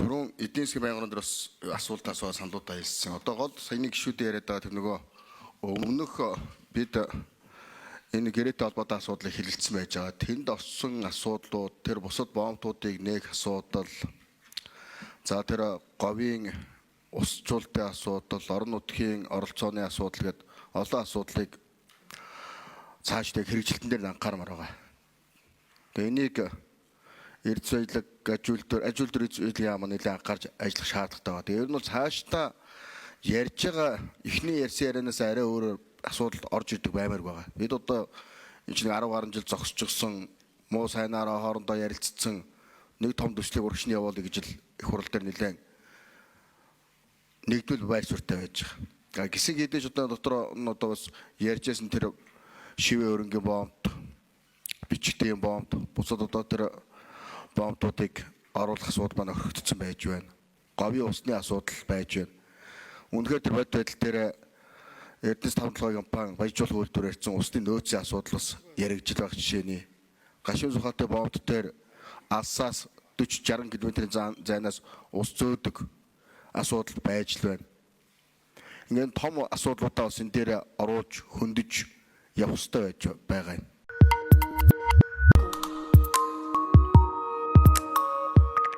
түрүүн эдийн засгийн байгууллагын дээр бас асуултаас саналуудаа хэлсэн. Одоо гол саяны гишүүд яриад байгаа тэр нөгөө өмнөх бид энэ гэрээтэй холбоотой асуудлыг хэлэлцсэн байж байгаа. Тэнд орсон асуудлууд, тэр бусад боомтуудыг нээх асуудал, за тэр говийн усчлалтын асуудал, орон нутгийн оролцооны асуудал гэдэг олон асуудлыг цаашдаа хэрэгжилтэн дээр анхаармаар байгаа. Тэгээ энийг эрдэс баялаг ажил дээр эзлэх яам нэлээд анхаарч ажиллах шаардлагатай байна. Тэгээ ер нь бол цаашдаа ярьж байгаа эхний ярьсан ярианаас арай өөр асуудал орж ирдэг баймаар байгаа. Бид одоо энэ чинь 10 гаруй жил зогсчихсон, муу сайнаараа хоорондоо ярилцсан нэг том төслийг урагшны явуулъя гэж их хурал дээр нэлээд нэгдвэл байр суурьтай байж байгаа. Гисэн хэдэж одоо дотор одоо бас ярьжсэн тэр шивээ өрнгийн боомт, бичгтийн боомт, бусад одоо тэр боомтуудыг оруулах асуудал маань орхигдсон байж байна. Говийн усны асуудал байж байна. Үнэхээр тэр бод байдал дээр Эрдэнэс тавталгын компани баяжуулах үйлдвэр ярьсан усны нөөцийн асуудал бас яригдж байгаа жишээний. Гашуун сухатай боомт дээр алсаас 40-60 км-ийн зайнаас ус зөөдөг асуудал байж л байна. Ингээд том асуудлуудаа бас энэ дээр оруулж хөндөж явах хэрэгтэй байж байгаа юм.